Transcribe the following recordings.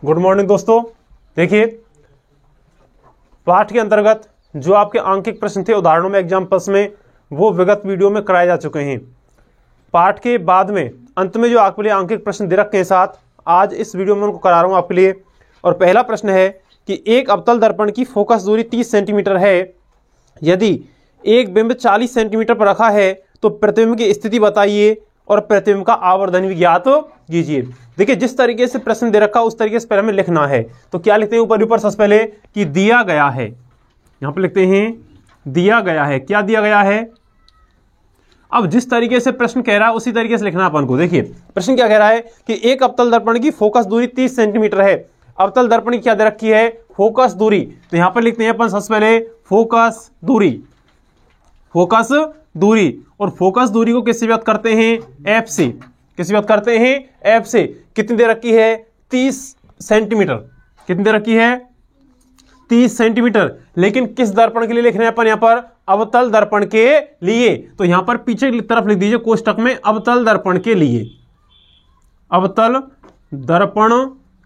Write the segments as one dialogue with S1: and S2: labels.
S1: Good morning दोस्तों। देखिए, पाठ के अंतर्गत जो आपके आंकिक प्रश्न थे उदाहरणों में एग्जाम्पल्स में, वो विगत वीडियो में कराए जा चुके हैं। पाठ के बाद में अंत में जो आपके लिए आंकिक प्रश्न दे रखे हैं साथ, आज इस वीडियो में उनको करा रहा हूं आपके लिए। और पहला प्रश्न है कि एक अवतल दर्पण की फोकस दूरी 30 सेंटीमीटर है। यदि एक बिंब 40 सेंटीमीटर पर रखा है तो प्रतिबिंब की स्थिति बताइए और प्रतिबिंब का आवर्धन भी ज्ञात कीजिए। देखिए, जिस तरीके से प्रश्न दे रखा उस तरीके से पहले हमें लिखना है। तो क्या लिखते हैं ऊपर सबसे पहले कि दिया गया है। यहां पर लिखते हैं दिया गया है। क्या दिया गया है? अब जिस तरीके से प्रश्न कह रहा है उसी तरीके से लिखना अपन को। देखिए, प्रश्न क्या कह रहा है कि एक अवतल दर्पण की फोकस दूरी 30 सेंटीमीटर है। अवतल दर्पण की क्या दे रखी है? फोकस दूरी। तो यहां पर लिखते हैं अपन सबसे पहले फोकस दूरी। फोकस दूरी, और फोकस दूरी को किससे व्यक्त करते हैं? एफ से। किससे व्यक्त करते हैं? एफ से। कितनी दे रखी है? 30 सेंटीमीटर। कितनी दे रखी है? 30 सेंटीमीटर। लेकिन किस दर्पण के लिए लिख रहे हैं अपन? यहां पर अवतल दर्पण के लिए। तो यहां पर पीछे की तरफ लिख दीजिए कोष्टक में अवतल दर्पण के लिए। अवतल दर्पण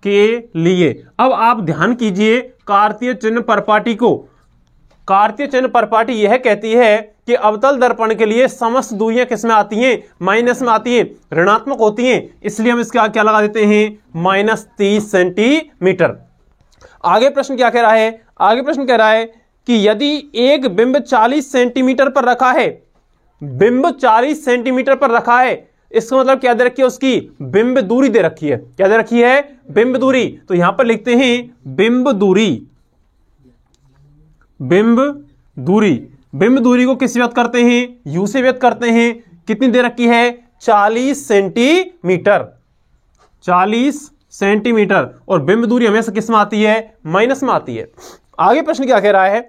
S1: के लिए। अब आप ध्यान कीजिए कार्तीय चिन्ह परपाटी को। कार्तीय चिन्ह परपाटी यह कहती है कि अवतल दर्पण के लिए समस्त दूरियां किस में आती हैं? माइनस में आती हैं, ऋणात्मक होती हैं। इसलिए हम इसका क्या लगा देते हैं? -30 सेंटीमीटर। आगे प्रश्न क्या कह रहा है? आगे प्रश्न कह रहा है कि यदि एक बिंब 40 सेंटीमीटर पर रखा है, बिंब 40 सेंटीमीटर पर रखा है, इसका मतलब क्या दे रखी है? उसकी बिंब दूरी दे रखी है। क्या दे रखी है? बिंब दूरी। तो यहां पर लिखते हैं बिंब दूरी। बिंब दूरी। बिंब दूरी को किस व्यक्त करते हैं? यू से व्यक्त करते हैं। कितनी दे रखी है? 40 सेंटीमीटर। 40 सेंटीमीटर। और बिंब दूरी हमेशा किस में आती है? माइनस में आती है। आगे प्रश्न क्या कह रहा है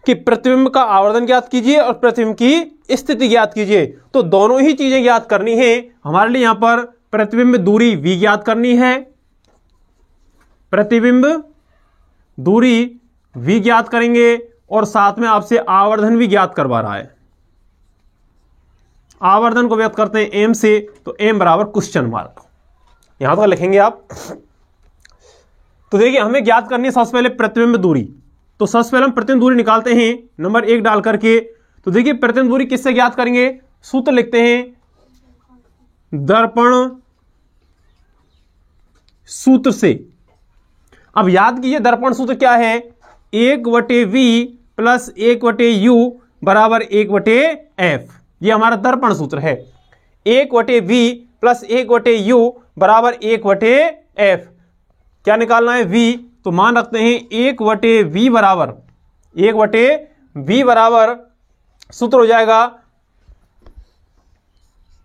S1: कि प्रतिबिंब का आवर्धन ज्ञात कीजिए और प्रतिबिंब की स्थिति ज्ञात कीजिए। तो दोनों ही चीजें ज्ञात करनी है हमारे लिए। यहां पर प्रतिबिंब दूरी v ज्ञात करनी है। प्रतिबिंब दूरी v ज्ञात करेंगे और साथ में आपसे आवर्धन भी ज्ञात करवा रहा है। आवर्धन को व्यक्त करते हैं m से। तो m बराबर क्वेश्चन मार्क। यहां तक लिखेंगे आप। तो देखिए, हमें ज्ञात करनी है सबसे पहले प्रतिबिंब दूरी। तो सबसे पहले हम प्रतिबिंब दूरी निकालते हैं नंबर 1 डाल करके। तो देखिए, प्रतिबिंब दूरी किससे ज्ञात करेंगे? सूत्र लिखते हैं दर्पण सूत्र से। अब याद कीजिए दर्पण सूत्र क्या है? 1/v प्लस 1/u बराबर 1/f। यह हमारा दर्पण सूत्र है। 1/v प्लस 1/u बराबर 1/f। क्या निकालना है? v। तो मान रखते हैं 1/v बराबर 1/v बराबर सूत्र हो जाएगा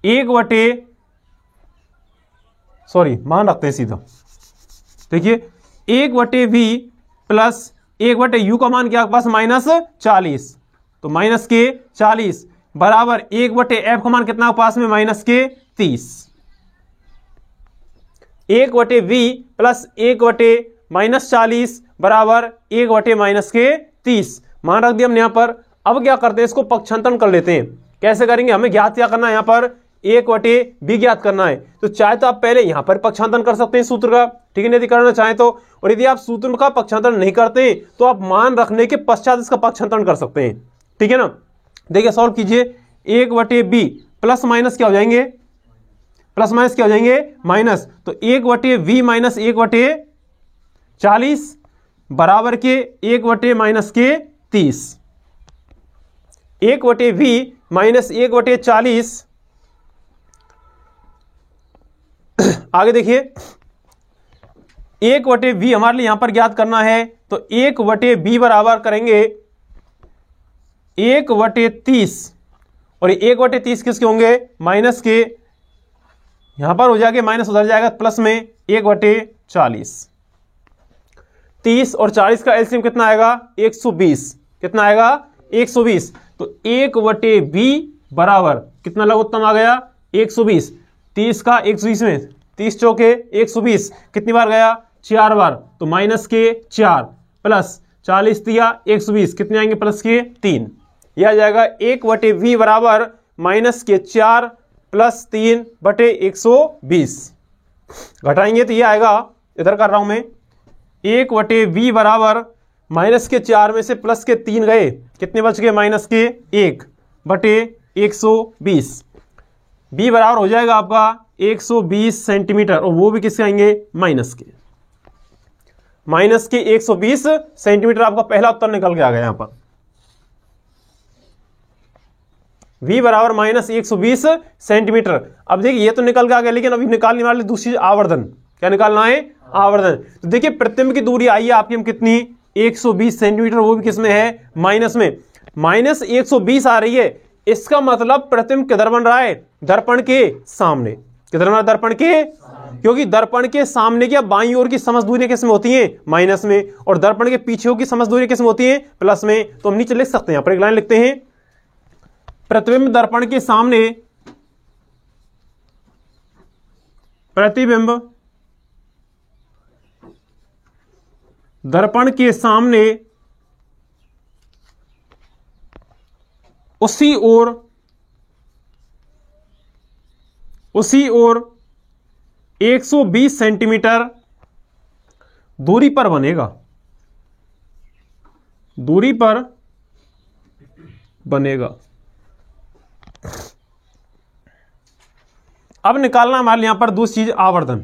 S1: 1/मान रखते हैं सीधा। देखिए, 1/v प्लस 1/u का मान क्या पास? -40। तो -40 बराबर 1/f का मान कितना पास में? -30। 1/v प्लस 1/-40 बराबर 1/-30 मान रख दिया हमने यहां पर। अब क्या करते हैं? इसको पक्षांतरण कर लेते हैं। कैसे करेंगे? हमें ज्ञात क्या करना है? यहां पर 1/v ज्ञात करना है। तो चाहे तो आप पहले यहां पर पक्षांतरण कर सकते हैं सूत्र का, ठीक है, यदि करना चाहें तो। और यदि आप सूत्र का पक्षांतरण नहीं करते तो आप मान रखने के पश्चात इसका पक्षांतरण कर सकते हैं, ठीक है ना। देखिए, सॉल्व कीजिए। 1/b प्लस माइनस क्या हो जाएंगे? प्लस माइनस क्या हो जाएंगे? माइनस। तो 1/v माइनस 1/40 बराबर के 1/-30। 1/v minus 1/40। आगे देखिए, 1/v हमारे लिए यहां पर ज्ञात करना है। तो 1/b बराबर करेंगे 1/30। और 1/30 किसके होंगे? माइनस के। यहां पर हो जाएगा माइनस, उधर जाएगा प्लस में 1/40। 30 और 40 का एलसीएम कितना आएगा? 120। कितना आएगा? 120। तो 1/v बराबर कितना लघुत्तम आ गया? 120। 30 का 120 में 30 चौके 120 कितनी बार गया? 4 बार। तो माइनस के 4 प्लस 40 दिया 120 कितने आएंगे? प्लस के 3। यह आ जाएगा 1/v बराबर -4 + 3/120। घटाएंगे तो ये आएगा, इधर कर रहा हूं मैं, 1/v बराबर माइनस के 4 में से प्लस के 3 गए, कितने बच गए, माइनस के 1/120। b बराबर हो जाएगा आपका 120 सेंटीमीटर, और वो भी किसके आएंगे, माइनस के 120 सेंटीमीटर। आपका पहला उत्तर निकल के आ गया यहां पर, v बराबर -120 सेंटीमीटर। अब देखिए ये तो निकल के आ गया, लेकिन अभी निकालने वाले दूसरी चीज आवर्धन, क्या निकालना है, आवर्धन। तो देखिए प्रतिबिंब की दूरी आई है आपकी कितनी, 120 सेंटीमीटर, वो भी किसमें है, माइनस में, -120 आ रही है। इसका मतलब प्रतिबिंब किधर बन रहा है, दर्पण के सामने। किधर बन रहा है, दर्पण के, क्योंकि दर्पण के सामने की बाईं ओर की समझ दूरी किसमें होती है, माइनस में, और दर्पण के पीछे की समझ दूरी किसमें होती है, प्लस में। तो हम नीचे लिख सकते हैं, यहां पर एक लाइन लिखते हैं, प्रतिबिंब दर्पण के सामने, प्रतिबिंब दर्पण के सामने उसी ओर 120 सेंटीमीटर दूरी पर बनेगा, दूरी पर बनेगा। अब निकालना हमारे यहां पर दूसरी चीज, आवर्धन।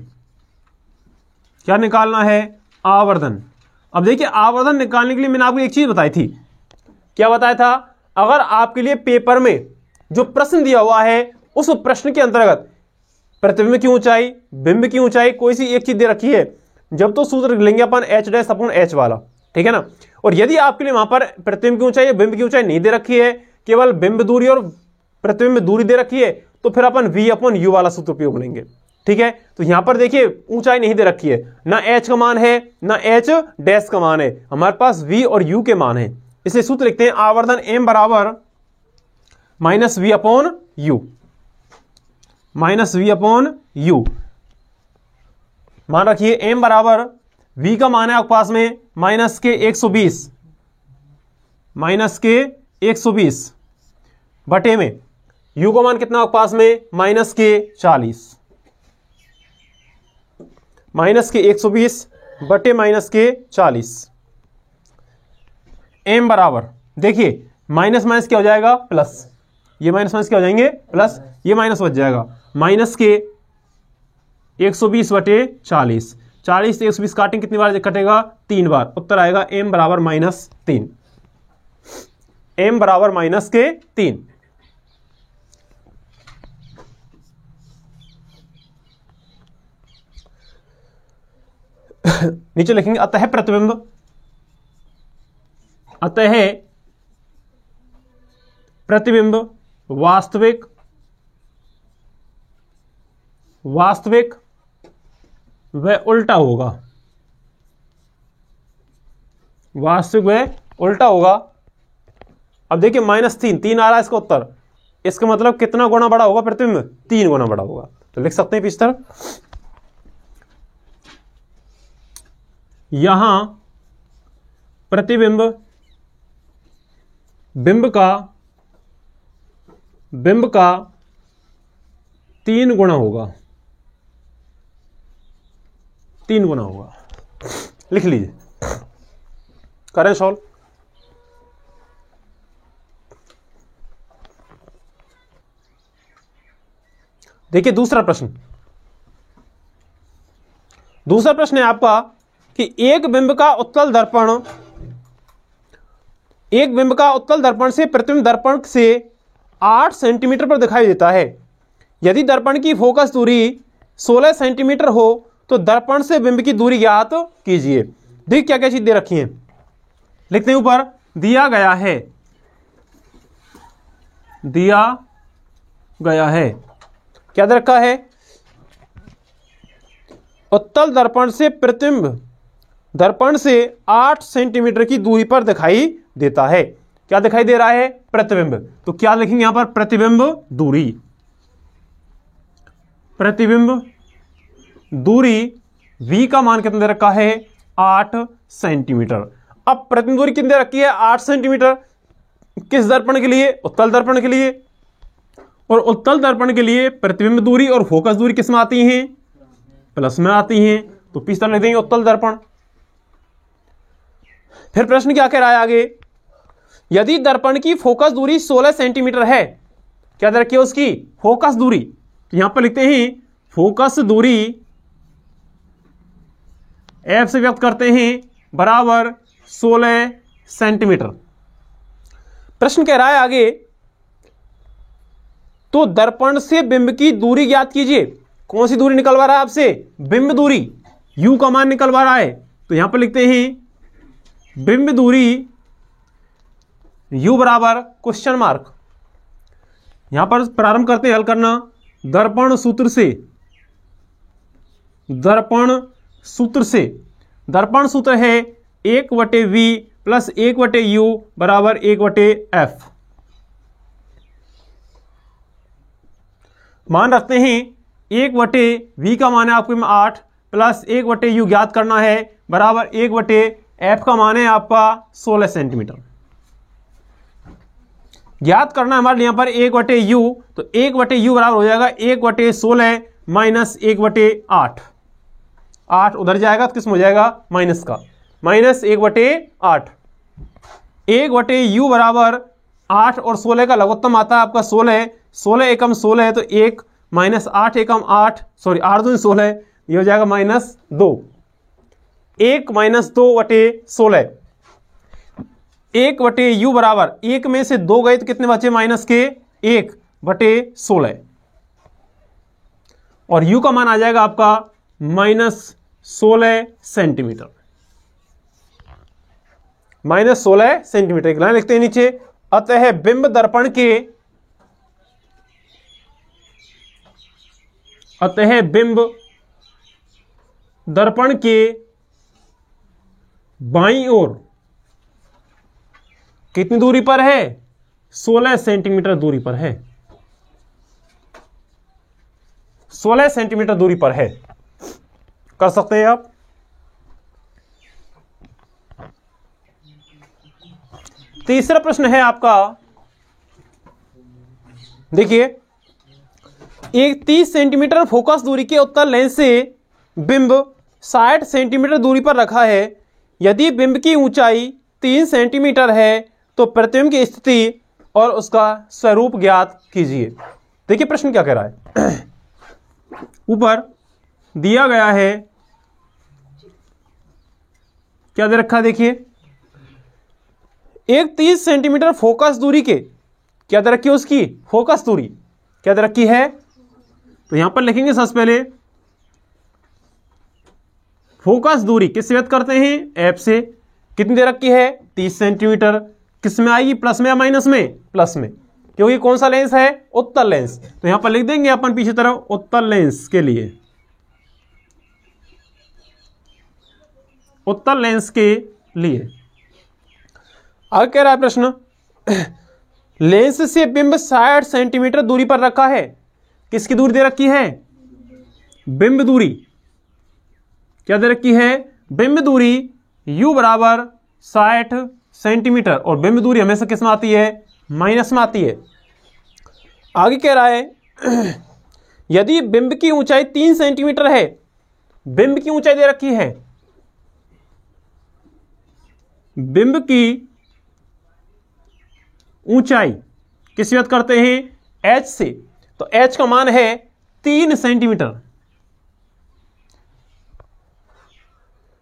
S1: क्या निकालना है, आवर्धन। अब देखिए आवर्धन निकालने के लिए मैंने आपको एक चीज बताई थी, क्या बताया था, अगर आपके लिए पेपर में जो प्रश्न दिया हुआ है उस प्रश्न के अंतर्गत प्रतिबिंब की ऊंचाई, बिंब की ऊंचाई, कोई सी एक चीज दे रखी है, जब तो सूत्र लेंगे अपन h' वाला, ठीक है ना। और यदि आपके लिए वहां पर प्रतिबिंब की ऊंचाई या बिंब की ऊंचाई नहीं दे रखी है, केवल बिंब दूरी और प्रतिबिंब दूरी दे रखी है, तो फिर अपन v/u वाला सूत्र उपयोग लेंगे, ठीक है। तो यहां पर देखिए ऊंचाई नहीं दे रखी है, ना h का मान है ना h' का मान है, हमारे पास v और u के मान है, इसलिए सूत्र लिखते हैं आवर्धन m बराबर -v/u, मान रखिए m बराबर, v का मान है आपके पास में -120 बटे में u का मान कितना आपके पास में, -40, -120 बटे -40। m बराबर, देखिए माइनस माइनस क्या हो जाएगा, प्लस, ये माइनस माइनस क्या हो जाएंगे, प्लस, ये माइनस बच जाएगा, -120 बटे 40, 40 से 120 काटेंगे, कितनी बार कटेगा, 3 बार, उत्तर आएगा m बराबर -3, m बराबर -3। नीचे लिखेंगे अतः प्रतिबिंब वास्तविक व उल्टा होगा, वास्तविक व उल्टा होगा। अब देखिए -3 आ रहा है इसका उत्तर, इसका मतलब कितना गुना बड़ा होगा प्रतिबिंब, 3 गुना बड़ा होगा। तो लिख सकते हैं इस तरह, यहां प्रतिबिंब बिंब का 3 गुना होगा, 3 गुना होगा। लिख लीजिए, करें सॉल्व। देखिए दूसरा प्रश्न है आपका कि एक बिंब का उत्तल दर्पण से प्रतिबिंब दर्पण से 8 सेंटीमीटर पर दिखाई देता है। यदि दर्पण की फोकस दूरी 16 सेंटीमीटर हो तो दर्पण से बिंब की दूरी ज्ञात कीजिए। देखिए क्या क्या चीज दे रखी है, लिखते हैं ऊपर, दिया गया है, क्या दे रखा है, उत्तल दर्पण से प्रतिबिंब दर्पण से 8 सेंटीमीटर की दूरी पर दिखाई देता है। क्या दिखाई दे रहा है, प्रतिबिंब। तो क्या लिखेंगे यहां पर, प्रतिबिंब दूरी v का मान कितना दे रखा है, 8 सेंटीमीटर। अब प्रतिबिंब दूरी कितनी दे रखी है, 8 सेंटीमीटर। किस दर्पण के लिए, उत्तल दर्पण के लिए। और उत्तल दर्पण के लिए प्रतिबिंब दूरी और फोकस दूरी किस में आती है, प्लस में आती हैं, तो पीछे तरफ लिख देंगे उत्तल दर्पण। फिर प्रश्न क्या कह रहा है आगे, यदि दर्पण की फोकस दूरी 16 सेंटीमीटर है, क्या दे रखी है उसकी फोकस दूरी, तो यहां पर लिखते हैं फोकस दूरी एफ से व्यक्त करते हैं बराबर 16 सेंटीमीटर। प्रश्न कह रहा है आगे, तो दर्पण से बिंब की दूरी ज्ञात कीजिए। कौन सी दूरी निकलवा रहा है आपसे, बिंब दूरी, u का मान निकलवा रहा है, तो यहां पर लिखते हैं बिंब दूरी u बराबर क्वेश्चन मार्क। यहां पर प्रारंभ करते हैं हल करना। दर्पण सूत्र से, दर्पण सूत्र से, दर्पण सूत्र है 1/v प्लस 1/u बराबर 1/f। मान रखते हैं 1/v का मान है आपके में 8 प्लस 1/u ज्ञात करना है बराबर 1/f का मान है आपका 16 सेंटीमीटर। ज्ञात करना है हमारे लिए यहां पर 1/u, तो 1/u बराबर हो जाएगा 1/16 माइनस 1/8। 8 उधर जाएगा तो किसमें हो जाएगा माइनस का, माइनस 1/8। 1/u बराबर 8 और 16 का लघुत्तम आता है आपका 16। 16 एकम 16 है तो 1 माइनस 8 एकम 8, सॉरी 8 दूनी 16, ये हो जाएगा -2। 1 माइनस 2/16। 1/u बराबर 1 में से 2 गए तो कितने बचे माइनस के 1/16, और u का मान आ जाएगा आपका -16 सेंटीमीटर। -16 सेंटीमीटर। एक लाइन लिखते हैं नीचे, अतः बिंब दर्पण के, अतः बिंब दर्पण के बाईं ओर कितनी दूरी पर है, 16 सेंटीमीटर दूरी पर है, 16 सेंटीमीटर दूरी पर है। कर सकते हैं आप। तीसरा प्रश्न है आपका, देखिए, एक 30 सेंटीमीटर फोकस दूरी के उत्तल लेंस से बिंब 60 सेंटीमीटर दूरी पर रखा है। यदि बिंब की ऊंचाई 3 सेंटीमीटर है तो प्रतिबिंब की स्थिति और उसका स्वरूप ज्ञात कीजिए। देखिए प्रश्न क्या कह रहा है, ऊपर दिया गया है, क्या दे रखा है, देखिए एक 30 सेंटीमीटर फोकस दूरी के, क्या दे रखी है उसकी फोकस दूरी, क्या दे रखी है, तो यहां पर लिखेंगे सबसे पहले फोकस दूरी किससे व्यक्त करते हैं, एफ से। कितनी दे रखी है 30 सेंटीमीटर। किस में आएगी, प्लस में या माइनस में, प्लस में, क्योंकि कौन सा लेंस है, उत्तल लेंस। तो यहां पर लिख देंगे अपन पीछे तरफ उत्तल लेंस के लिए, उत्तल लेंस के लिए। आगे कह रहा है प्रश्न, लेंस से बिंब 60 सेंटीमीटर दूरी पर रखा है। किसकी दूरी दे रखी है, बिंब दूरी, क्या दे रखी है, बिंब दूरी u बराबर 60 सेंटीमीटर, और बिंब दूरी हमेशा किस में आती है, माइनस में आती है। आगे कह रहा है, यदि बिंब की ऊंचाई 3 सेंटीमीटर है, बिंब की ऊंचाई दे रखी है, बिंब की ऊंचाई किस व्यक्त करते हैं, h से, तो h का मान है 3 सेंटीमीटर।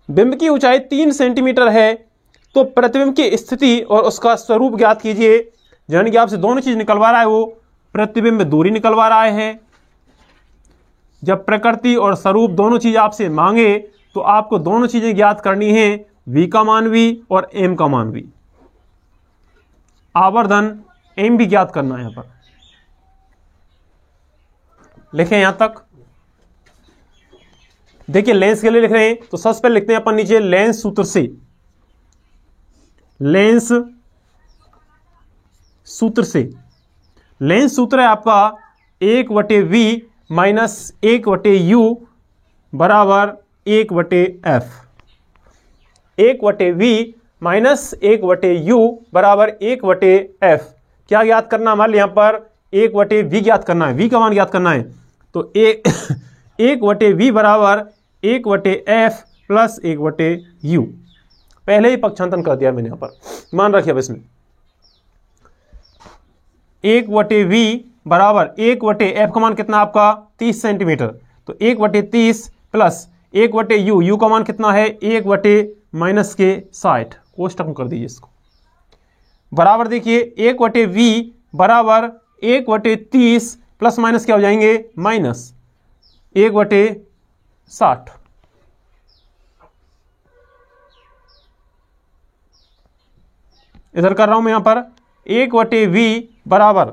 S1: बिंब की ऊंचाई 3 सेंटीमीटर है तो प्रतिबिंब की स्थिति और उसका स्वरूप ज्ञात कीजिए। यानी कि आपसे दोनों चीज निकलवा रहा है, वो प्रतिबिंब दूरी निकलवा रहा है। जब प्रकृति और स्वरूप दोनों चीज आपसे मांगे तो आपको दोनों चीजें ज्ञात करनी है, v का मान v और m का मान v। आवर्धन m भी ज्ञात करना है। यहां पर लिखें यहां तक। देखिए लेंस के लिए लिख रहे हैं तो सबसे पहले लिखते हैं अपन नीचे लेंस सूत्र से, लेंस सूत्र से। लेंस सूत्र है आपका 1/v माइनस 1/u बराबर 1/f। 1/v माइनस 1/u बराबर 1/f। क्या ज्ञात करना हमारे यहां पर, 1/v ज्ञात करना है, v का मान ज्ञात करना है। तो 1/v बराबर 1/f प्लस 1/u। पहले ही पक्षांतन कर दिया मैंने यहां पर, मान रखिए अब इसमें 1/v बराबर 1/f का मान कितना आपका 30 सेंटीमीटर, तो 1/30 प्लस 1/u, u का मान कितना है 1/-60, कोष्टक में कर दीजिए इसको, बराबर देखिए 1/v बराबर 1/30 प्लस माइनस क्या हो जाएंगे माइनस 1/60। इधर कर रहा हूं मैं यहां पर 1/v बराबर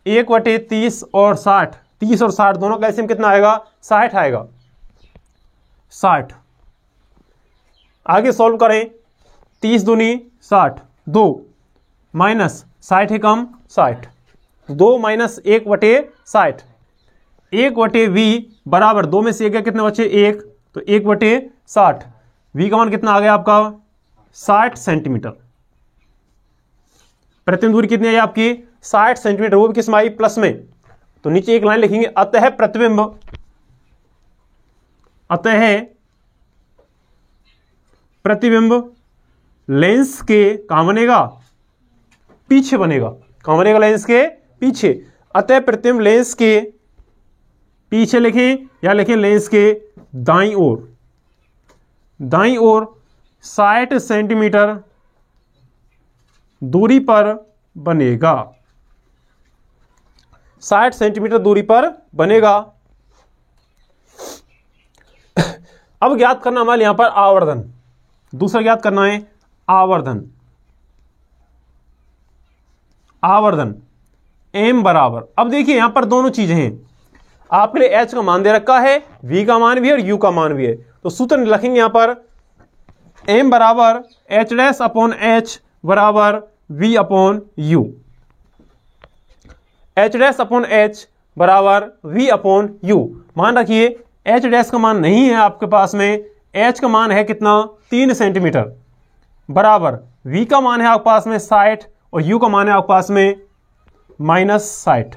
S1: 1/30 और 60, 30 और 60 दोनों का एलसीएम कितना आएगा 60 आएगा, 60। आगे सॉल्व करें, 30 दूनी 60, 2 माइनस 60 है कम 60, 2 माइनस 1/60, 1/v बराबर 2 में से 1 कितने बचे 1, तो 1/60, v का मान कितना आ गया आपका 60 सेंटीमीटर। प्रतिबिंब दूरी कितनी है आपकी 60 सेंटीमीटर, वो भी किस में आई प्लस में, तो नीचे एक लाइन लिखेंगे, अतः प्रतिबिंब लेंस के कहां बनेगा पीछे बनेगा, कहां बनेगा लेंस के पीछे, अतः प्रतिबिंब लेंस के पीछे लिखें या लिखें लेंस के दाईं ओर 60 सेंटीमीटर दूरी पर बनेगा, 60 सेंटीमीटर दूरी पर बनेगा। अब ज्ञात करना हमारे यहां पर आवर्धन, दूसरा ज्ञात करना है आवर्धन m बराबर, अब देखिए यहां पर दोनों चीजें हैं, आपके लिए h का मान दे रखा है, v का मान भी है और u का मान भी है, तो सूत्र लिखेंगे यहां पर m बराबर h' बराबर v/u, h' बराबर v/u। मान रखिए h' का मान नहीं है आपके पास में, h का मान है कितना 3 सेंटीमीटर, बराबर v का मान है आपके पास में 60 और u का मान है आपके पास में -60,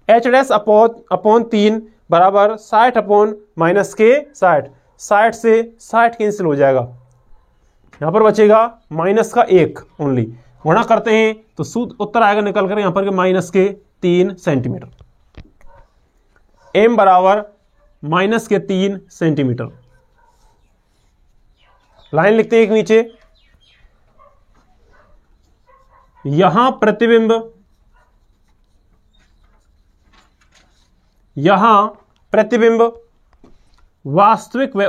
S1: h'/3 बराबर 60/-60, 60 से 60 कैंसिल हो जाएगा, यहां पर बचेगा माइनस का 1 ओनली, गुणा करते हैं तो सूत्र उत्तर आएगा निकल कर यहां पर -3 सेंटीमीटर, m बराबर -3 सेंटीमीटर। लाइन लिखते हैं एक नीचे, यहां प्रतिबिंब वास्तविक व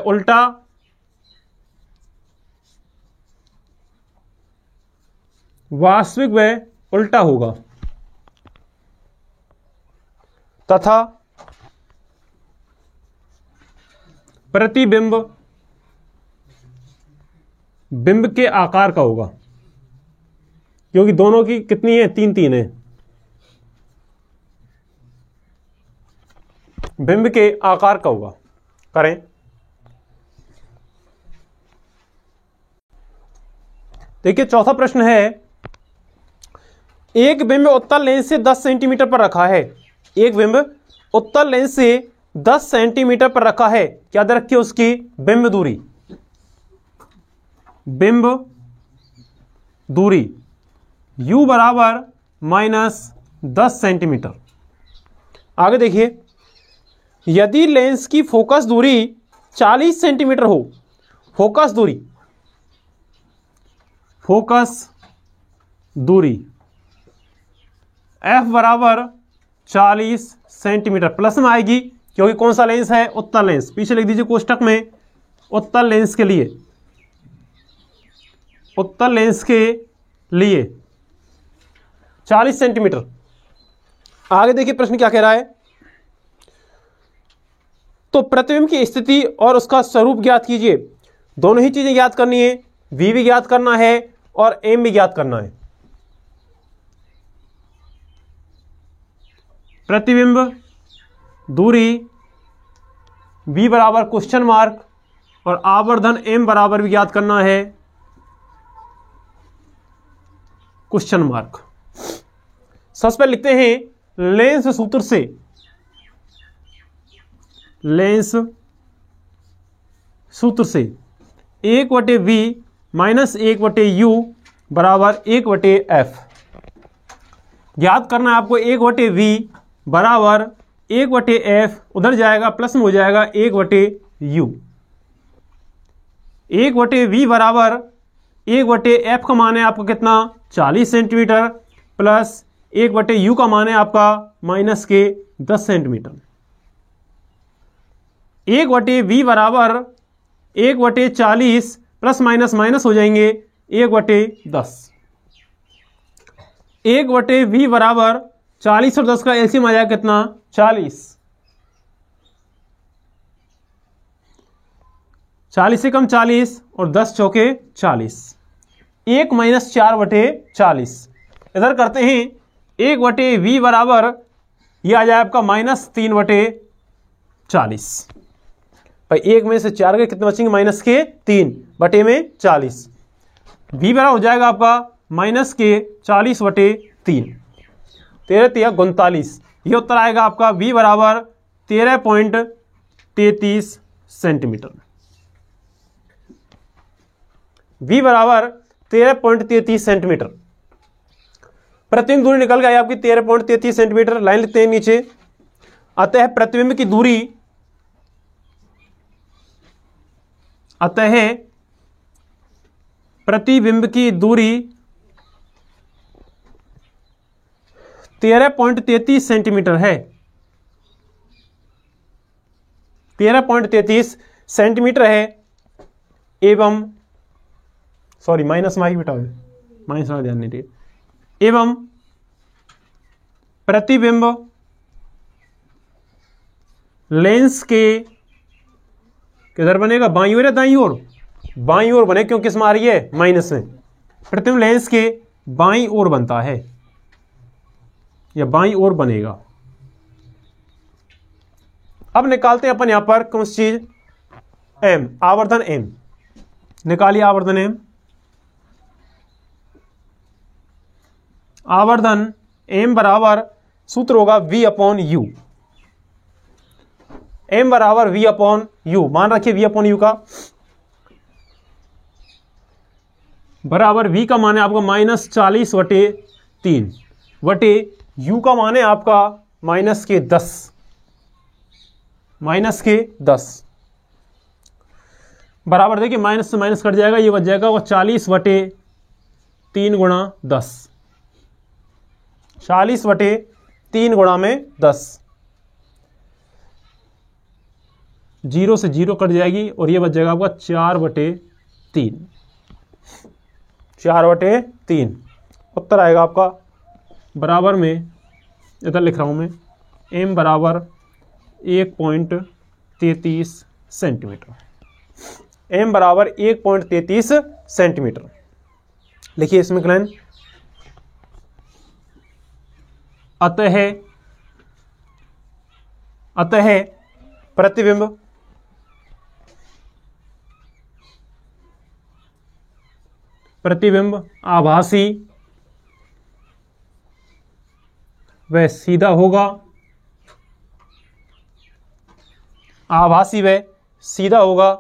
S1: उल्टा होगा तथा प्रतिबिंब बिंब के आकार का होगा, क्योंकि दोनों की कितनी है 3 है, बिंब के आकार का होगा। करें, देखिए चौथा प्रश्न है, एक बिंब उत्तल लेंस से 10 सेंटीमीटर पर रखा है, एक बिंब उत्तल लेंस से 10 सेंटीमीटर पर रखा है, क्या दे रखी है उसकी बिंब दूरी u बराबर -10 सेंटीमीटर। आगे देखिए, यदि लेंस की फोकस दूरी 40 सेंटीमीटर हो, फोकस दूरी f बराबर 40 सेंटीमीटर, प्लस में आएगी क्योंकि कौन सा लेंस है उत्तल लेंस, पीछे लिख दीजिए कोष्टक में, उत्तल लेंस के लिए 40 सेंटीमीटर। आगे देखिए प्रश्न क्या कह रहा है, तो प्रतिबिंब की स्थिति और उसका स्वरूप ज्ञात कीजिए, दोनों ही चीजें ज्ञात करनी है, v भी ज्ञात करना है और m भी ज्ञात करना है। प्रतिबिंब दूरी v बराबर क्वेश्चन मार्क और आवर्धन m बराबर भी ज्ञात करना है क्वेश्चन मार्क। सबसे पहले लिखते हैं लेंस सूत्र से, लेंस सूत्र से 1/v माइनस 1/u बराबर 1/f। याद करना है आपको 1/v बराबर 1/f, उधर जाएगा प्लस में हो जाएगा 1/u। 1/v बराबर 1/f का मान है आपका कितना 40 सेंटीमीटर प्लस 1/u का मान है आपका माइनस के 10 सेंटीमीटर। 1/v बराबर 1/40 प्लस माइनस माइनस हो जाएंगे 1/10। 1/v बराबर 40 और 10 का एलसीएम आ जाएगा कितना 40। 40 से कम 40 और 10 चौके 40। 1 माइनस 4/40। इधर करते हैं 1/v बराबर यह आ जाए आपका माइनस 3/40। भाई 1 में से 4 के कितने बचेंगे माइनस के 3/40। v बराबर हो जाएगा आपका माइनस के 40/3। 13×3 ये उत्तर आएगा आपका v बराबर 13.33 सेंटीमीटर। v बराबर 13.33 सेंटीमीटर। प्रतिबिंब दूरी निकल गई आपकी 13.33 सेंटीमीटर। लाइन लिखते हैं नीचे। अतः प्रतिबिंब की दूरी 13.33 सेंटीमीटर है। 13.33 सेंटीमीटर है एवं सॉरी माइनस माइक बेटा माइनस वाला ध्यान नहीं दिए। एवं प्रतिबिंब लेंस के किधर बनेगा बाईं ओर या दाईं ओर? बाईं ओर बने क्योंकि इसमें आ रही है माइनस में। प्रतिबिंब लेंस के बाईं ओर बनता है या बाईं ओर बनेगा। अब निकालते हैं अपन यहां पर कौन सी चीज m आवर्धन m। निकालिए आवर्धन m। आवर्धन m बराबर सूत्र होगा v/u। m बराबर v/u मान रखिए v/u का बराबर v का मान है आपका माइनस 40/3 बटे u का मान है आपका माइनस के 10 बराबर देखिए माइनस से माइनस कट जाएगा, ये बच जाएगा वो 40/3 गुणा 10। 40/3 गुणा में 10। 0 से 0 कट जाएगी और ये बच जाएगा आपका 4/3। 4/3 उत्तर आएगा आपका बराबर में इधर लिख रहा हूं मैं m बराबर 1.33 सेंटीमीटर। m बराबर 1.33 सेंटीमीटर लिखिए इसमें क्लाइन। अतः प्रतिबिंब आभासी व सीधा होगा। आभासी व सीधा होगा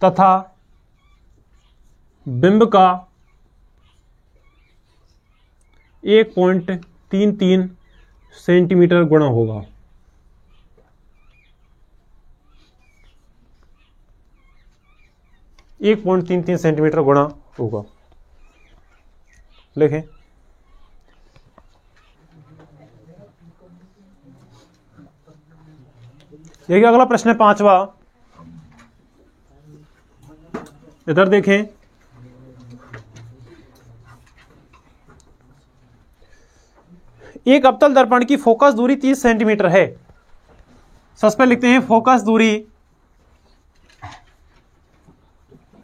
S1: तथा बिंब का 1.33 सेंटीमीटर गुणा होगा। एक 1.33 सेंटीमीटर गुणा होगा। लिखें देखिए अगला प्रश्न है 5वां। इधर देखें एक अवतल दर्पण की फोकस दूरी 30 सेंटीमीटर है। सबसे पहले लिखते हैं फोकस दूरी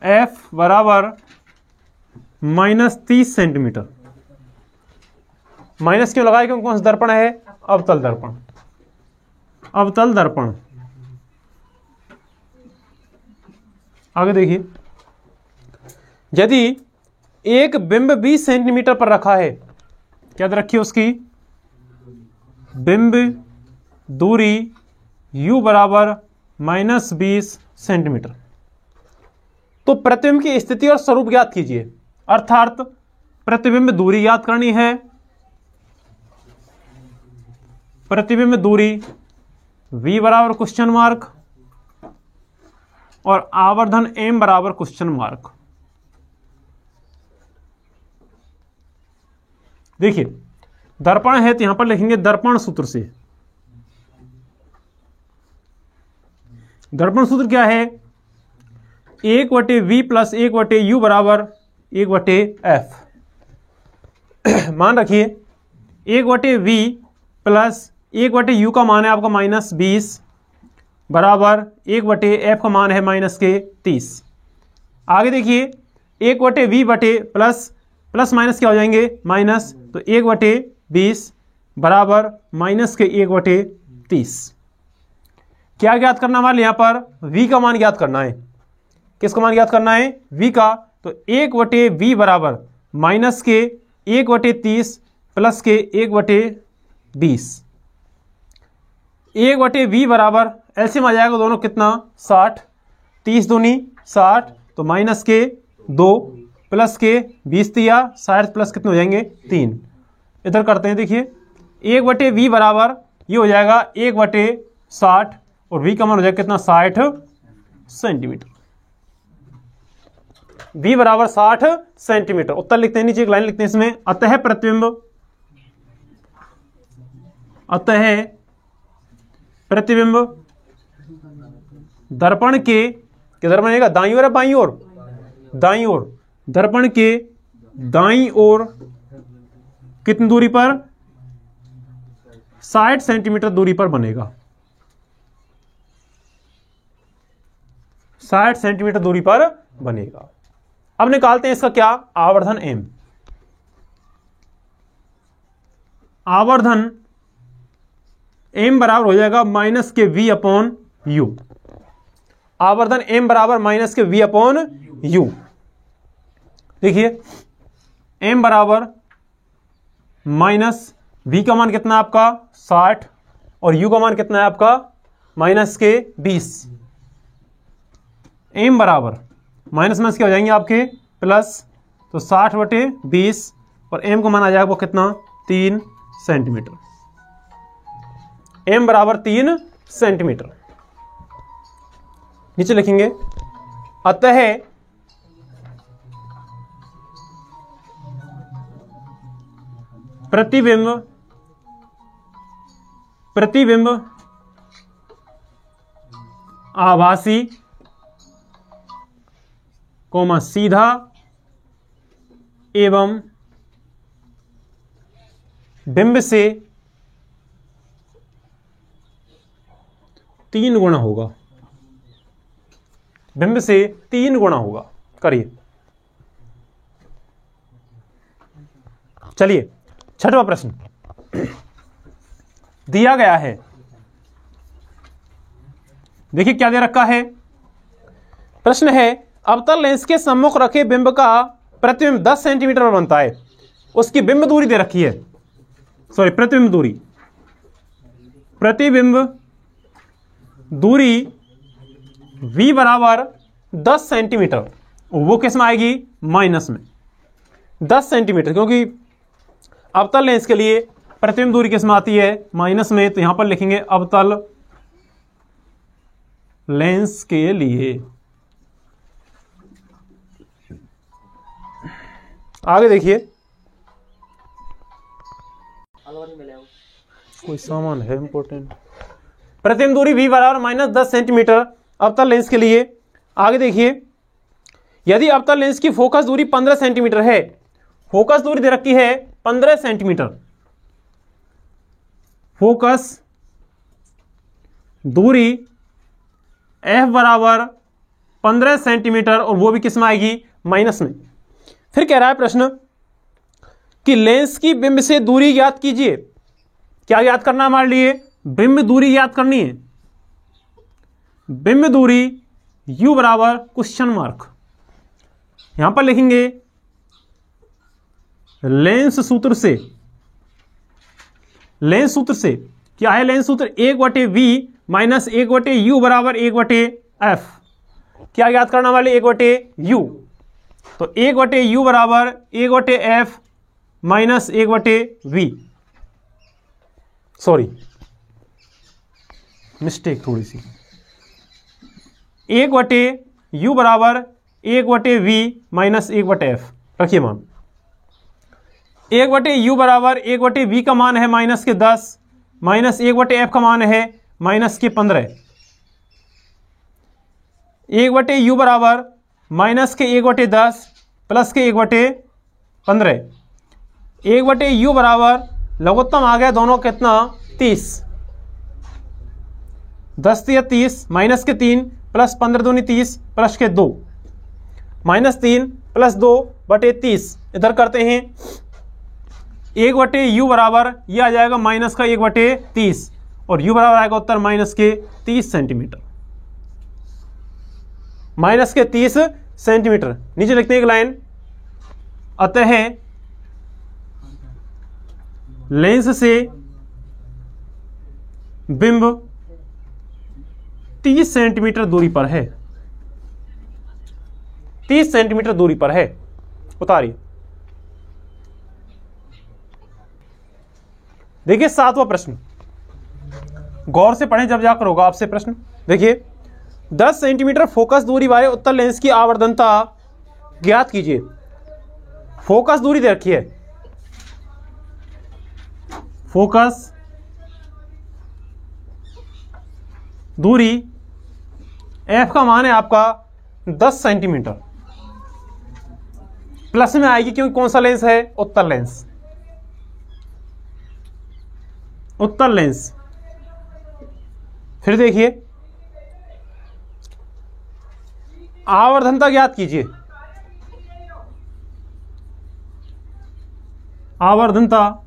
S1: f बराबर -30 सेंटीमीटर। माइनस क्यों लगाया? क्योंकि कौन सा दर्पण है? अवतल दर्पण। अवतल दर्पण आगे देखिए, यदि एक बिंब 20 सेंटीमीटर पर रखा है, क्या रखी उसकी बिंब दूरी u बराबर -20 सेंटीमीटर। तो प्रतिबिंब की स्थिति और स्वरूप ज्ञात कीजिए, अर्थात प्रतिबिंब दूरी ज्ञात करनी है। प्रतिबिंब दूरी v बराबर क्वेश्चन मार्क और आवर्धन m बराबर क्वेश्चन मार्क। देखिए दर्पण है तो यहां पर लिखेंगे दर्पण सूत्र से। दर्पण सूत्र क्या है? 1/v प्लस 1/u बराबर 1/f। मान रखिए 1/v प्लस 1/u का मान है आपका -20 बराबर 1/f का मान है -30। आगे देखिए 1/v बटे प्लस माइनस क्या हो जाएंगे? माइनस। तो 1/20 बराबर -1/30। क्या ज्ञात करना हमारे यहां पर? v का मान ज्ञात करना है। किसका मान ज्ञात करना है? v का। तो 1/v बराबर -1/30 प्लस के 1/20। 1/v बराबर एलसीएम आ जाएगा दोनों कितना? 60। 30 दूनी 60, तो माइनस के 2 प्लस के 20 दिया 60 प्लस कितने हो जाएंगे? 3। इधर करते हैं, देखिए 1/v बराबर ये हो जाएगा 1/60 और v का मान हो जाएगा कितना? 60 सेंटीमीटर। v बराबर 60 सेंटीमीटर। उत्तर लिखते हैं, नीचे एक लाइन लिखते हैं इसमें, अतः प्रतिबिंब दर्पण के, किधर बनेगा? दाईं ओर है बाईं ओर? दाईं ओर। दर्पण के दाईं ओर कितनी दूरी पर? 60 सेंटीमीटर दूरी पर बनेगा। 60 सेंटीमीटर दूरी पर बनेगा। अब निकालते हैं इसका क्या? आवर्धन m। आवर्धन m बराबर हो जाएगा -v/u। आवर्धन m बराबर -v/u। देखिए m बराबर -v का मान कितना है आपका? 60 और u का मान कितना है आपका? -20। m बराबर माइनस क्या हो जाएंगे आपके? प्लस। तो 60/20 और m का मान आ जाएगा वो कितना? 3 सेंटीमीटर। m बराबर 3 सेंटीमीटर। नीचे लिखेंगे अतः प्रतिबिंब आभासी सीधा एवं बिंब से 3 गुना होगा। बिंब से 3 गुना होगा। करिए, चलिए 6वां प्रश्न दिया गया है। देखिए क्या दे रखा है। प्रश्न है, अवतल लेंस के सम्मुख रखे बिंब का प्रतिबिंब 10 सेंटीमीटर पर बनता है। उसकी बिंब दूरी दे रखी है, सॉरी प्रतिबिंब दूरी v बराबर 10 सेंटीमीटर। वो किस में आएगी? माइनस में। 10 सेंटीमीटर, क्योंकि अवतल लेंस के लिए प्रतिबिंब दूरी किस में आती है? माइनस में। तो यहां पर लिखेंगे अवतल लेंस के लिए। आगे देखिए, कोई सामान है इंपॉर्टेंट। प्रतिबिंब दूरी v बराबर -10 सेंटीमीटर अवतल लेंस के लिए। आगे देखिए, यदि अवतल लेंस की फोकस दूरी 15 सेंटीमीटर है, फोकस दूरी दे रखी है 15 सेंटीमीटर, फोकस दूरी f बराबर 15 सेंटीमीटर और वो भी किस में आएगी? माइनस में। फिर कह रहा है प्रश्न कि लेंस की बिंब से दूरी ज्ञात कीजिए। क्या ज्ञात करना हमारे लिए? बिंब दूरी ज्ञात करनी है। बिंब दूरी u बराबर क्वेश्चन मार्क। यहां पर लिखेंगे लेंस सूत्र से। लेंस सूत्र से क्या है? लेंस सूत्र 1/v माइनस 1/u बराबर 1/f। क्या याद करना वाले 1/u, तो 1/u बराबर 1/f minus 1/v। Sorry mistake थोड़ी सी, 1/u बराबर 1/v माइनस 1/f। रखिए मान 1/u बराबर 1/v का मान है माइनस के 10, माइनस 1/f का मान है माइनस के 15। 1/u बराबर माइनस के 1/10 प्लस के 1/15। 1/u बराबर लघुत्तम आ गया दोनों कितना 30, 10 या 30 माइनस के 3 प्लस 15 दूनी 30 प्लस के 2 माइनस 3 प्लस 2/30। इधर करते हैं 1/u बराबर ये आ जाएगा माइनस का 1/30 और u बराबर आएगा उत्तर माइनस के 30 सेंटीमीटर। माइनस के 30 सेंटीमीटर। नीचे लिखते हैं एक लाइन, अतः लेंस से बिंब 30 सेंटीमीटर दूरी पर है। 30 सेंटीमीटर दूरी पर है। उतारिए। देखिए 7वां प्रश्न, गौर से पढ़ें जब जाकर होगा आपसे प्रश्न। देखिए 10 सेंटीमीटर फोकस दूरी वाले उत्तल लेंस की आवर्धनता ज्ञात कीजिए। फोकस दूरी दे रखी है, फोकस दूरी f का मान है आपका 10 सेंटीमीटर। प्लस में आएगी क्योंकि कौन सा लेंस है, उत्तल लेंस। उत्तल लेंस। फिर देखिए आवर्धनता ज्ञात कीजिए। आवर्धनता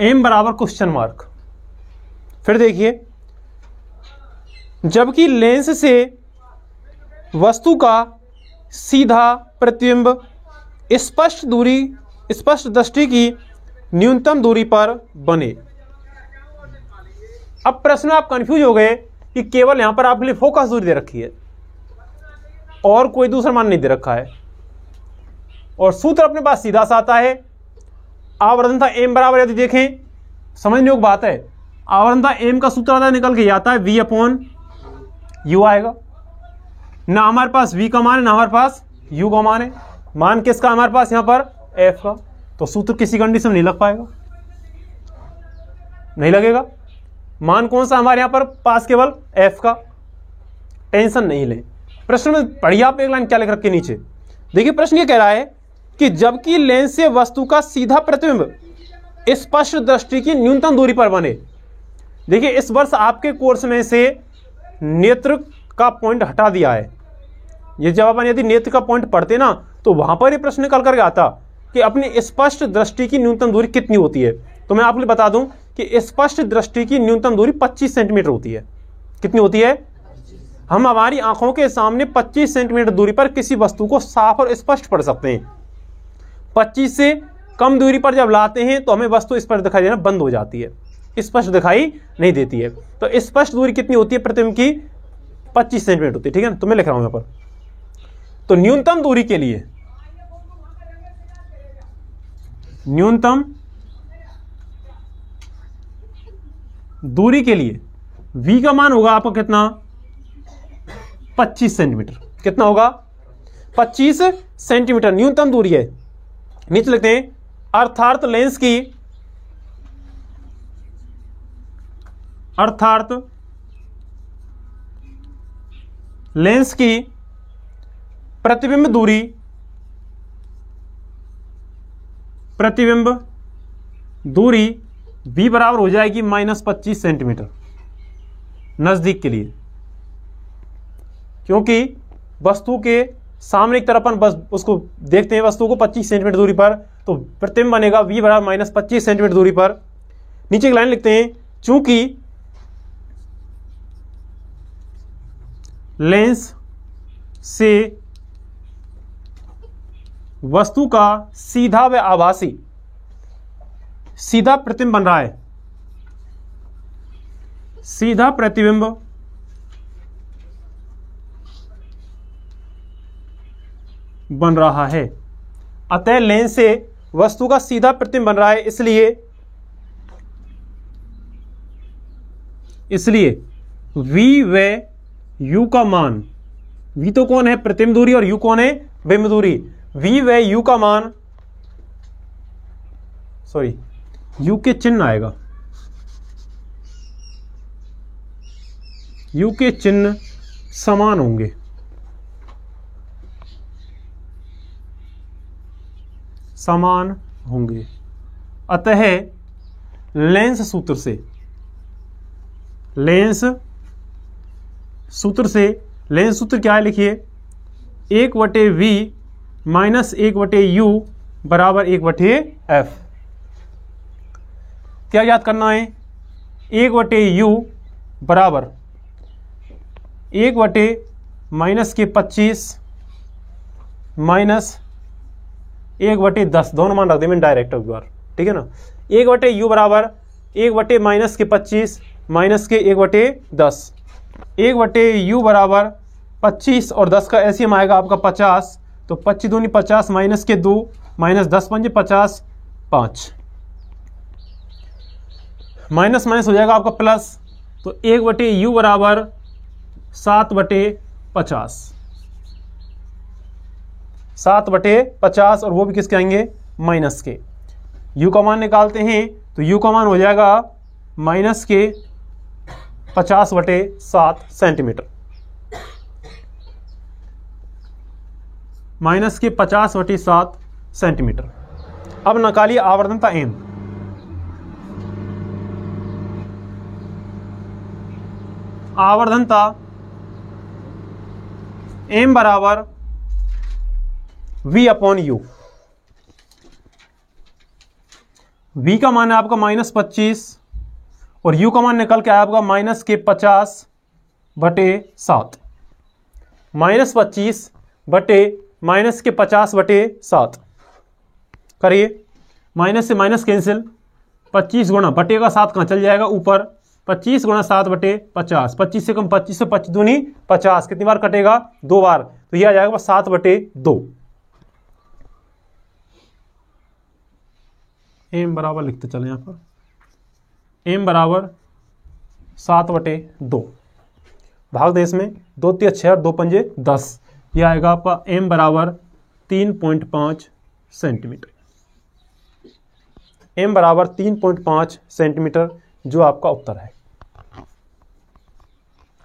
S1: m बराबर क्वेश्चन मार्क। फिर देखिए जबकि लेंस से वस्तु का सीधा प्रतिबिंब स्पष्ट दृष्टि की न्यूनतम दूरी पर बने। अब प्रश्न आप कंफ्यूज हो गए कि केवल यहां पर आपके लिए फोकस दूरी दे रखी है और कोई दूसरा मान नहीं दे रखा है और सूत्र अपने पास सीधा सा आता है। आवर्धनता m बराबर, यदि देखें समझने योग्य बात है, आवर्धनता m का सूत्र आता निकल के आता है v/u आएगा। ना हमारे पास v का मान है ना हमारे पास u का मान है। मान किसका हमारे पास यहां पर f का, तो सूत्र किसी कंडीशन में नहीं लग पाएगा, नहीं लगेगा। मान कौन सा हमारे यहां पर पास, केवल f का। टेंशन नहीं ले। प्रश्न में पढ़िए आप एक लाइन क्या लिख रखे नीचे। देखिए प्रश्न ये कह रहा है कि जबकि लेंस से वस्तु का सीधा प्रतिबिंब स्पष्ट दृष्टि की न्यूनतम दूरी पर बने। देखिए इस वर्ष आपके कोर्स में से नेत्र का पॉइंट हटा दिया है। ये जब अपन यदि नेत्र का पॉइंट पढ़ते ना तो वहां पर ये प्रश्न निकल करके आता कि अपनी स्पष्ट दृष्टि की न्यूनतम दूरी कितनी होती है। तो मैं आपको बता दूं कि स्पष्ट दृष्टि की न्यूनतम दूरी 25 सेंटीमीटर होती है। कितनी होती है? हम हमारी आंखों के सामने 25 सेंटीमीटर दूरी पर किसी वस्तु को साफ और स्पष्ट पढ़ सकते हैं। 25 से कम दूरी पर जब लाते हैं तो हमें वस्तु स्पष्ट दिखाई देना बंद हो जाती है, स्पष्ट दिखाई नहीं देती है। तो स्पष्ट दूरी कितनी होती है प्रतिबिंब की? 25 सेंटीमीटर होती है। ठीक है ना, तो मैं लिख रहा हूं यहां पर। तो न्यूनतम दूरी के लिए, न्यूनतम दूरी के लिए v का मान होगा आपको कितना? 25 सेंटीमीटर। कितना होगा? 25 सेंटीमीटर न्यूनतम दूरी है। नीचे लिखते हैं अर्थात लेंस की प्रतिबिंब दूरी v बराबर हो जाएगी -25 सेंटीमीटर नजदीक के लिए, क्योंकि वस्तु के सामने की तरफ अपन बस उसको देखते हैं वस्तु को 25 सेंटीमीटर दूरी पर, तो प्रतिबिंब बनेगा v बराबर -25 सेंटीमीटर दूरी पर। नीचे एक लाइन लिखते हैं चूंकि लेंस से वस्तु का सीधा व आभासी, सीधा प्रतिबिंब बन रहा है, सीधा प्रतिबिंब बन रहा है। अतः लेंस से वस्तु का सीधा प्रतिबिंब बन रहा है, इसलिए v व u का मान, v तो कौन है, प्रतिबिंब दूरी, और u कौन है, बिंब दूरी। v व u का मान, u के चिन्ह आएगा, u के चिन्ह समान होंगे। अतः लेंस सूत्र क्या है, लिखिए 1/v माइनस 1/u बराबर 1/f। क्या याद करना है, 1/u बराबर 1/-25 माइनस 1/10, दोनों मान रख दे मैंने डायरेक्ट एक बार, ठीक है ना। 1/u बराबर 1/-25 माइनस के 1/10, 1/u बराबर 25 और 10 का एलसीएम आएगा आपका 50, तो 25 दूनी 50 माइनस के 2 माइनस 10 पंजे 50, 5 माइनस हो जाएगा आपका प्लस, तो 1/u बराबर 7/50, 7/50, और वो भी किसके आएंगे, माइनस के। u का मान निकालते हैं तो u का मान हो जाएगा माइनस के 50/7 सेंटीमीटर, माइनस के 50/7 सेंटीमीटर। अब निकालिए आवर्धनता m। आवर्धनता m बराबर v/u। v का मान है आपका -25 और u का मान निकल के आया आपका माइनस के 50/7, -25 बटे माइनस के 50/7 करिए, माइनस से माइनस कैंसिल, 25 गुणा बटे का 7 कहाँ चल जाएगा ऊपर, 25 गुणा 7/50, 25 से कम 25 से 25 दूनी 50, कितनी बार कटेगा, 2 बार, तो यह आ जाएगा 7/2। m बराबर लिखते चले यहां पर, m बराबर 7/2, भाग दें इसमें, 2 3 6 और 2 पंजे 10, यह आएगा आपका m बराबर 3.5 सेंटीमीटर। m बराबर 3.5 सेंटीमीटर जो आपका उत्तर है।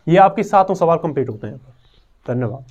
S1: ये आपके 7 सवाल कंप्लीट होते हैं। धन्यवाद।